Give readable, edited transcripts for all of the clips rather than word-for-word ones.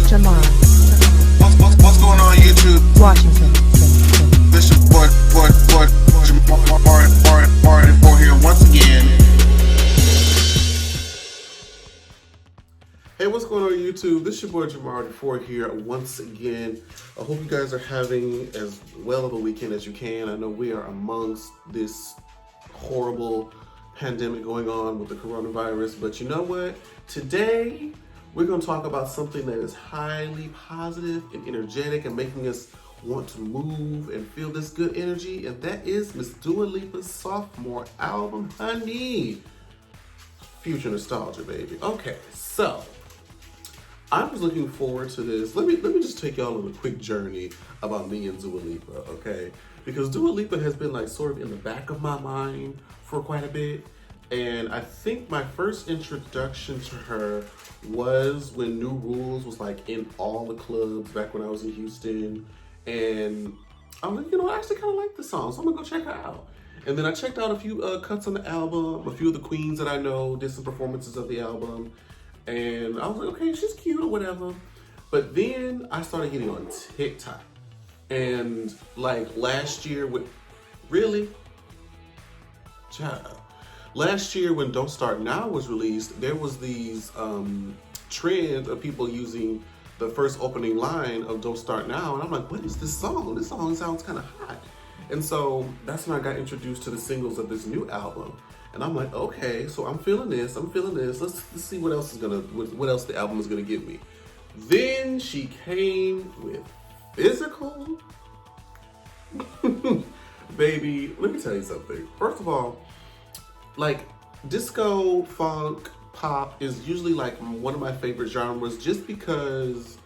Jamar. What's going on YouTube? Washington. This your boy, Jamar 4 here once again. Hey, what's going on YouTube? This is your boy Jamar 4 here once again. I hope you guys are having as well of a weekend as you can. I know we are amongst this horrible pandemic going on with the coronavirus, but you know what? Today, we're going to talk about something that is highly positive and energetic and making us want to move and feel this good energy, and that is Miss Dua Lipa's sophomore album, Honey. Future Nostalgia, baby. Okay, so I was looking forward to this. Let me just take y'all on a quick journey about me and Dua Lipa, okay? Because Dua Lipa has been like sort of in the back of my mind for quite a bit. And I think my first introduction to her was when New Rules was like in all the clubs back when I was in Houston. And I'm like, I actually kind of like the song, so I'm gonna go check her out. And then I checked out a few cuts on the album, a few of the queens that I know did some performances of the album. And I was like, okay, she's cute or whatever. But then I started getting on TikTok. And like last year last year when Don't Start Now was released, there was these trends of people using the first opening line of Don't Start Now. And I'm like, what is this song? This song sounds kind of hot. And so that's when I got introduced to the singles of this new album. And I'm like, okay, so I'm feeling this. Let's see what else the album is gonna give me. Then she came with Physical. Baby, let me tell you something. First of all, like disco, funk, pop is usually like one of my favorite genres just because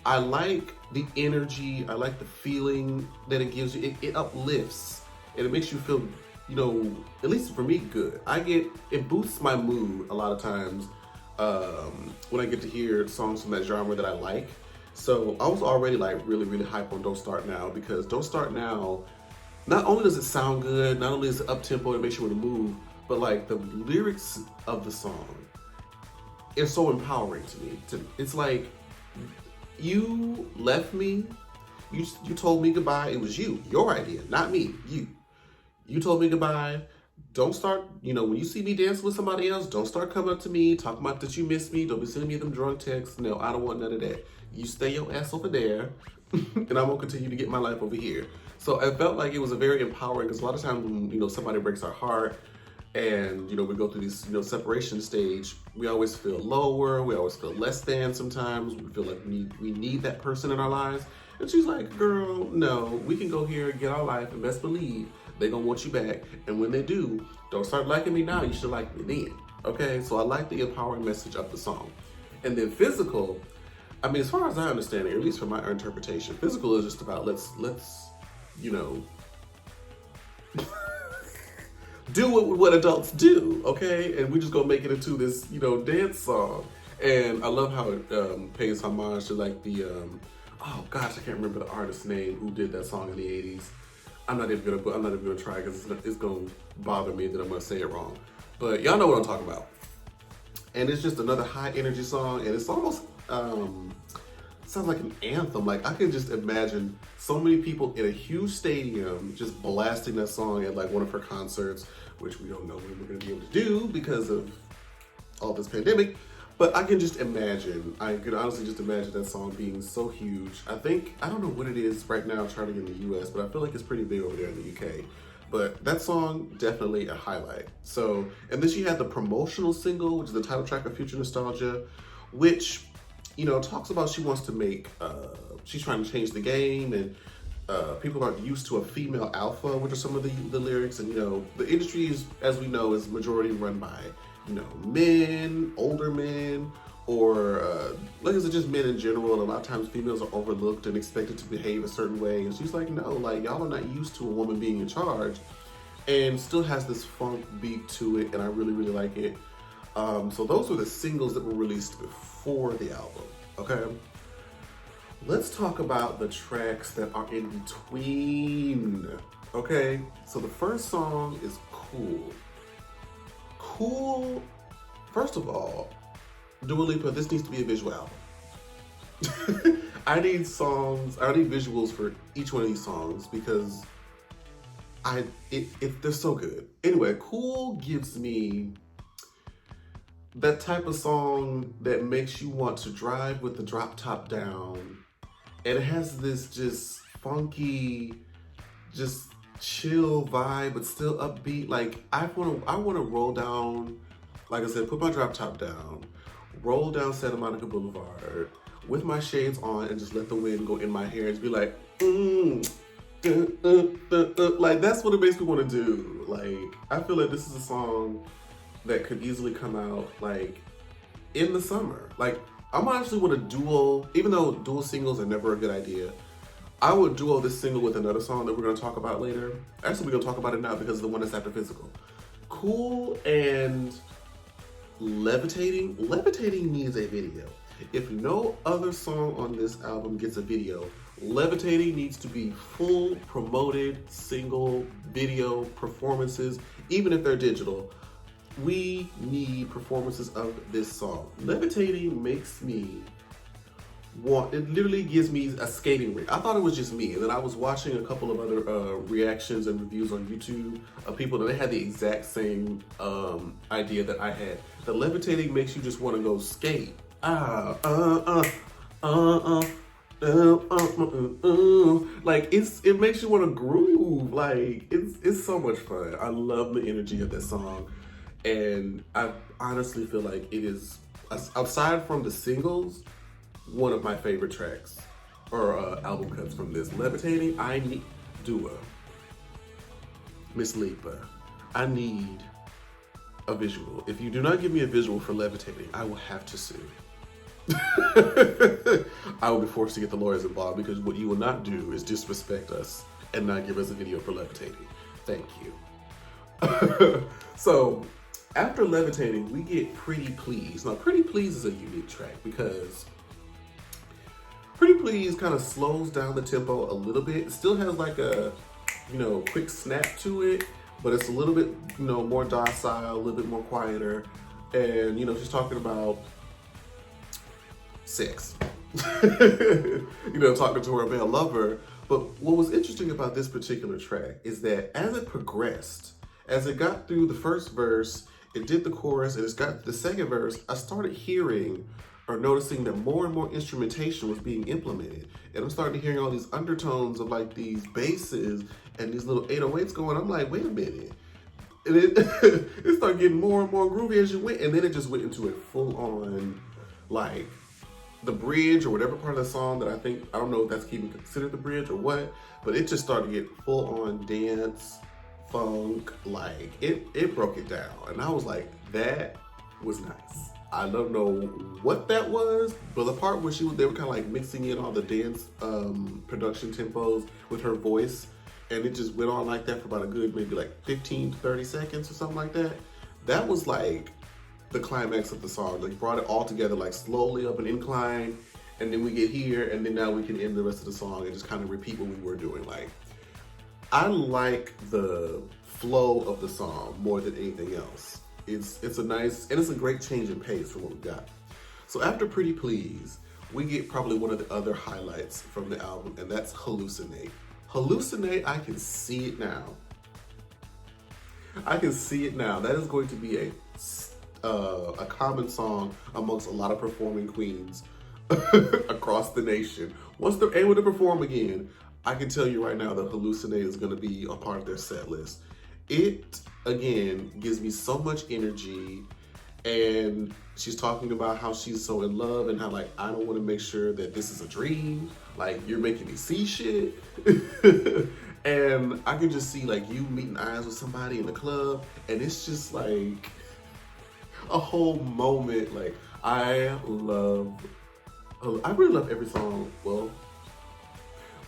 I like the energy, I like the feeling that it gives you. It uplifts and it makes you feel, at least for me, good. It boosts my mood a lot of times when I get to hear songs from that genre that I like. So I was already like really, really hype on Don't Start Now because Don't Start Now, not only does it sound good, not only is it up-tempo, it makes you want to move, but like the lyrics of the song is so empowering to me. It's like, you left me, you told me goodbye. It was you, your idea, not me, you. You told me goodbye. Don't start, when you see me dancing with somebody else, don't start coming up to me, talking about that you miss me. Don't be sending me them drunk texts. No, I don't want none of that. You stay your ass over there, and I'm gonna continue to get my life over here. So I felt like it was a very empowering, because a lot of times when, somebody breaks our heart and, we go through this, separation stage, we always feel lower, we always feel less than sometimes. We feel like we need that person in our lives. And she's like, girl, no, we can go here and get our life, and best believe they're gonna want you back. And when they do, don't start liking me now, you should like me then. Okay, so I like the empowering message of the song. And then Physical, as far as I understand it, or at least from my interpretation, Physical is just about let's do what adults do, okay? And we just gonna make it into this, dance song. And I love how it pays homage to like the, oh gosh, I can't remember the artist's name who did that song in the 80s. I'm not even gonna try because it's gonna bother me that I'm gonna say it wrong. But y'all know what I'm talking about. And it's just another high energy song, and it's almost sounds like an anthem. Like I can just imagine so many people in a huge stadium just blasting that song at like one of her concerts, which we don't know when we're gonna be able to do because of all this pandemic. But I can just imagine, I could honestly just imagine that song being so huge. I don't know what it is right now charting in the US, but I feel like it's pretty big over there in the UK. But that song, definitely a highlight. So, and then she had the promotional single, which is the title track of Future Nostalgia, which, talks about she wants to make, she's trying to change the game, and people aren't used to a female alpha, which are some of the lyrics. And, the industry is, as we know, is majority run by, men, older men, or like is it just men in general, and a lot of times females are overlooked and expected to behave a certain way. And she's like, no, like y'all are not used to a woman being in charge, and still has this funk beat to it, and I really, really like it. So those were the singles that were released before the album, okay? Let's talk about the tracks that are in between, okay? So the first song is Cool. Cool, first of all, Dua Lipa, this needs to be a visual album. I need visuals for each one of these songs because they're so good. Anyway, Cool gives me that type of song that makes you want to drive with the drop top down. And it has this just funky, just chill vibe, but still upbeat. Like I wanna roll down, like I said, put my drop top down, roll down Santa Monica Boulevard with my shades on and just let the wind go in my hair and just be like, like that's what it makes me want to do. Like I feel like this is a song that could easily come out like in the summer. Like I'm actually want to duo, even though dual singles are never a good idea. I would duo this single with another song that we're going to talk about later. Actually, we're going to talk about it now because of the one that's after Physical. Cool and Levitating. Levitating needs a video. If no other song on this album gets a video, Levitating needs to be full promoted single video performances, even if they're digital. We need performances of this song. Levitating makes me it literally gives me a skating rink. I thought it was just me, and then I was watching a couple of other reactions and reviews on YouTube of people that they had the exact same idea that I had. The Levitating makes you just want to go skate. Like it makes you want to groove. Like it's so much fun. I love the energy of that song, and I honestly feel like it is, aside from the singles, one of my favorite tracks or album cuts from this. Levitating, I need Dua, Miss Lipa. I need a visual. If you do not give me a visual for Levitating, I will have to sue. I will be forced to get the lawyers involved because what you will not do is disrespect us and not give us a video for Levitating. Thank you. So after Levitating, we get Pretty Please. Now, Pretty Please is a unique track because Pretty Please kind of slows down the tempo a little bit. It still has like a, quick snap to it, but it's a little bit, more docile, a little bit more quieter. And, she's talking about sex. Talking to her male lover. But what was interesting about this particular track is that as it progressed, as it got through the first verse, it did the chorus, and it's got the second verse, I started hearing or noticing that more and more instrumentation was being implemented. And I'm starting to hearing all these undertones of like these basses and these little 808s going. I'm like, wait a minute. And it started getting more and more groovy as you went. And then it just went into a full on, like, the bridge or whatever part of the song that I don't know if that's even considered the bridge or what, but it just started to get full on dance, funk, like it broke it down. And I was like, that was nice. I don't know what that was, but the part where they were kind of like mixing in all the dance production tempos with her voice, and it just went on like that for about a good maybe like 15 to 30 seconds or something like that. That was like the climax of the song. Like brought it all together like slowly up an incline, and then we get here, and then now we can end the rest of the song and just kind of repeat what we were doing. Like, I like the flow of the song more than anything else. It's a nice, and it's a great change in pace from what we got. So after Pretty Please, we get probably one of the other highlights from the album, and that's Hallucinate. Hallucinate, I can see it now. I can see it now. That is going to be a common song amongst a lot of performing queens across the nation. Once they're able to perform again, I can tell you right now that Hallucinate is going to be a part of their set list. It, again, gives me so much energy, and she's talking about how she's so in love and how, like, I don't want to make sure that this is a dream. Like, you're making me see shit. And I can just see, like, you meeting eyes with somebody in the club, and it's just, like, a whole moment. Like, I really love every song. Well,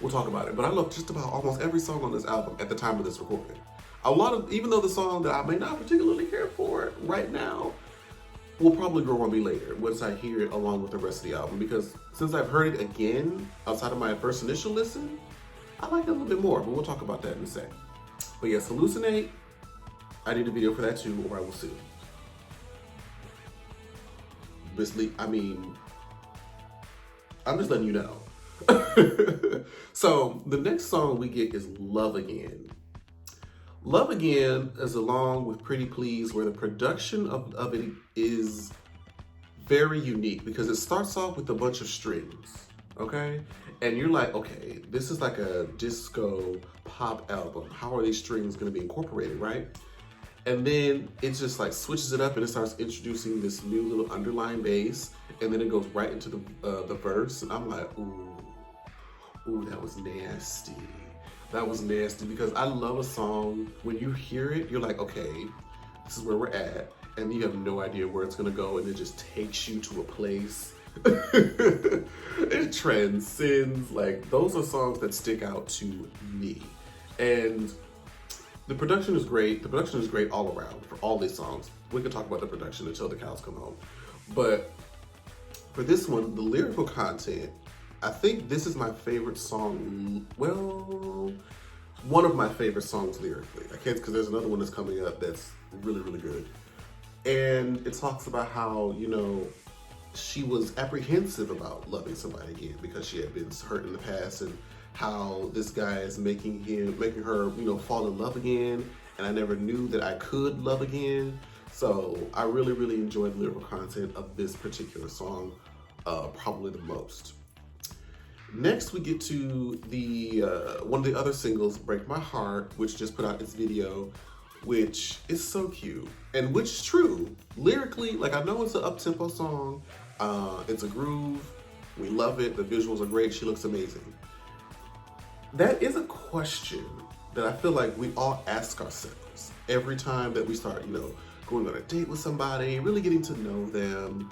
we'll talk about it, but I love just about almost every song on this album at the time of this recording. Even though the song that I may not particularly care for right now will probably grow on me later once I hear it along with the rest of the album, because since I've heard it again outside of my first initial listen, I like it a little bit more, but we'll talk about that in a sec. But yes, Hallucinate, I need a video for that too, or I will sue. I'm just letting you know. So the next song we get is Love Again. Love Again is along with Pretty Please, where the production of it is very unique because it starts off with a bunch of strings, okay? And you're like, okay, this is like a disco pop album. How are these strings gonna be incorporated, right? And then it just like switches it up and it starts introducing this new little underlying bass, and then it goes right into the verse, and I'm like, ooh, that was nasty. That was nasty because I love a song, when you hear it, you're like, okay, this is where we're at, and you have no idea where it's gonna go, and it just takes you to a place. It transcends. Like, those are songs that stick out to me. And the production is great. The production is great all around for all these songs. We can talk about the production until the cows come home. But for this one, the lyrical content, I think this is my favorite song. Well, one of my favorite songs lyrically. I can't, because there's another one that's coming up that's really, really good. And it talks about how, you know, she was apprehensive about loving somebody again because she had been hurt in the past, and how this guy is making her, you know, fall in love again. And I never knew that I could love again. So I really, really enjoyed the lyrical content of this particular song, probably the most. Next, we get to the one of the other singles, Break My Heart, which just put out its video, which is so cute, and which is true. Lyrically, like, I know it's an up-tempo song, it's a groove, we love it, the visuals are great, she looks amazing. That is a question that I feel like we all ask ourselves every time that we start, you know, going on a date with somebody, really getting to know them,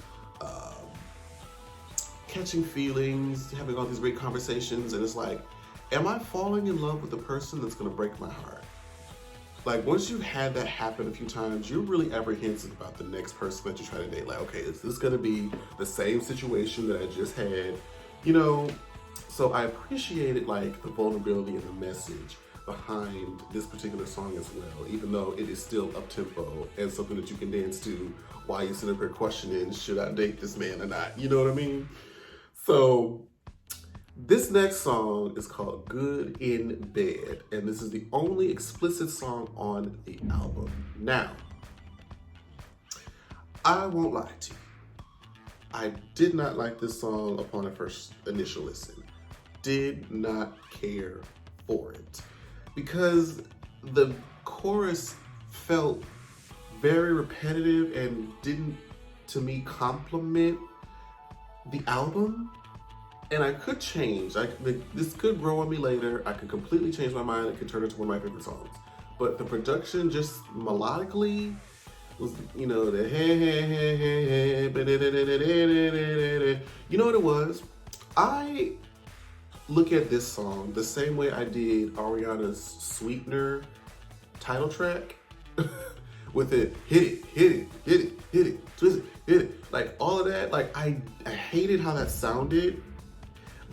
catching feelings, having all these great conversations, and it's like, am I falling in love with the person that's gonna break my heart? Like, once you've had that happen a few times, you're really apprehensive about the next person that you try to date. Like, okay, is this gonna be the same situation that I just had? You know, so I appreciated like the vulnerability and the message behind this particular song as well, even though it is still up-tempo and something that you can dance to while you sit up here questioning, should I date this man or not? You know what I mean? So this next song is called Good in Bed, and this is the only explicit song on the album. Now, I won't lie to you. I did not like this song upon a first initial listen. Did not care for it because the chorus felt very repetitive and didn't, to me, compliment the album. And I could change. This could grow on me later. I could completely change my mind. It could turn into one of my favorite songs. But the production, just melodically, was, you know, the you know what it was? I look at this song the same way I did Ariana's Sweetener title track. With it, hit it, hit it, hit it, hit it, twist it, hit it. Like, all of that, like, I hated how that sounded.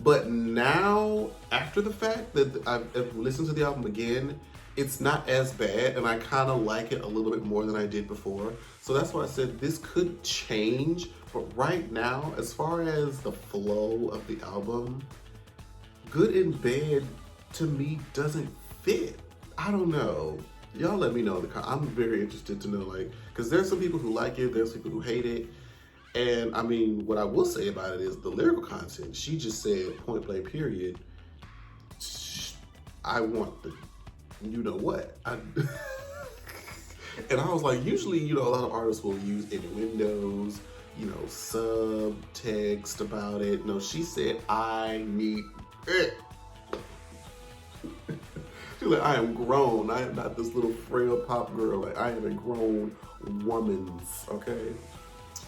But now, after the fact that I've listened to the album again, it's not as bad, and I kind of like it a little bit more than I did before. So that's why I said this could change, but right now, as far as the flow of the album, Good in Bed, to me, doesn't fit. I don't know. Y'all let me know. I'm very interested to know, like, because there's some people who like it, there's people who hate it. And I mean, what I will say about it is the lyrical content. She just said, point blank period, I want the, you know what? And I was like, usually, you know, a lot of artists will use innuendos, you know, subtext about it. No, she said, I need it. She's like, I am grown. I am not this little frail pop girl. Like, I am a grown woman's, okay?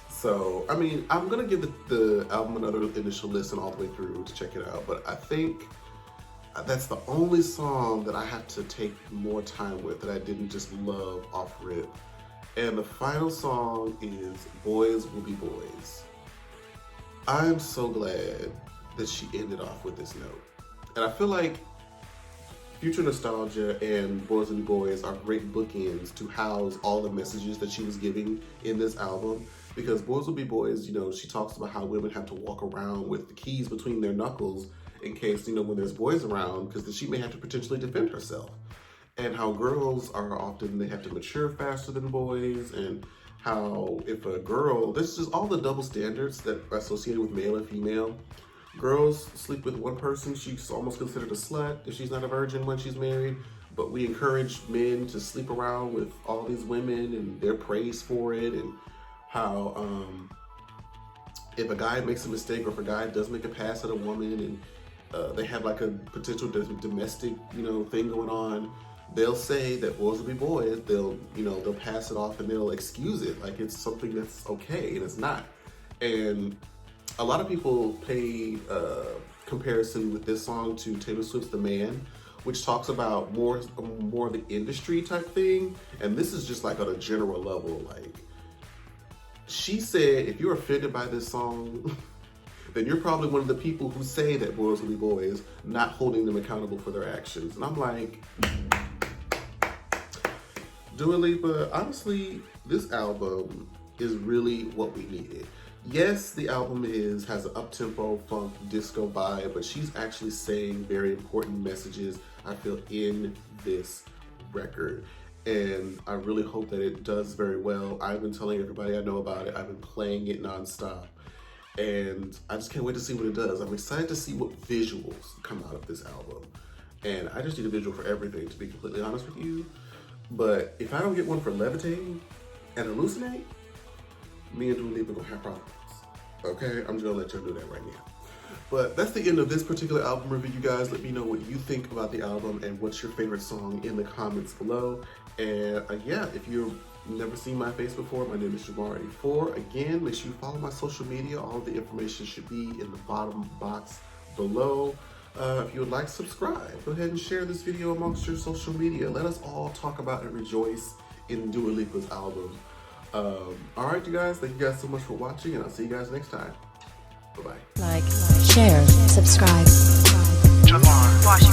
So, I mean, I'm gonna give the album another initial listen all the way through to check it out, but I think that's the only song that I have to take more time with, that I didn't just love off rip. And the final song is Boys Will Be Boys. I'm so glad that she ended off with this note. And I feel like Future Nostalgia and Boys Will Be Boys are great bookends to house all the messages that she was giving in this album, because Boys Will Be Boys, you know, she talks about how women have to walk around with the keys between their knuckles in case, you know, when there's boys around, because then she may have to potentially defend herself. And how girls are often, they have to mature faster than boys, and how if a girl, this is all the double standards that are associated with male and female. Girls sleep with one person, she's almost considered a slut if she's not a virgin when she's married. But we encourage men to sleep around with all these women, and they're praised for it. And how if a guy makes a mistake, or if a guy does make a pass at a woman, and they have like a potential domestic, you know, thing going on, they'll say that boys will be boys. They'll, you know, they'll pass it off and they'll excuse it like it's something that's okay, and it's not. And a lot of people pay comparison with this song to Taylor Swift's "The Man," which talks about more of the industry type thing. And this is just like on a general level. Like, she said, if you're offended by this song, then you're probably one of the people who say that boys will be boys, not holding them accountable for their actions. And I'm like, Dua Lipa, honestly, this album is really what we needed. Yes, the album has an up-tempo, funk, disco vibe, but she's actually saying very important messages, I feel, in this record. And I really hope that it does very well. I've been telling everybody I know about it. I've been playing it nonstop. And I just can't wait to see what it does. I'm excited to see what visuals come out of this album. And I just need a visual for everything, to be completely honest with you. But if I don't get one for Levitating and Hallucinate, me and Dua Lipa gonna have problems. Okay, I'm just gonna let y'all do that right now. But that's the end of this particular album review, you guys. Let me know what you think about the album and what's your favorite song in the comments below. And yeah, if you've never seen my face before, my name is Jamar84. Again, make sure you follow my social media. All of the information should be in the bottom box below. If you would like to subscribe, go ahead and share this video amongst your social media. Let us all talk about and rejoice in Dua Lipa's album. Alright, you guys, thank you guys so much for watching, and I'll see you guys next time. Bye-bye. Like, share, subscribe. Jamar.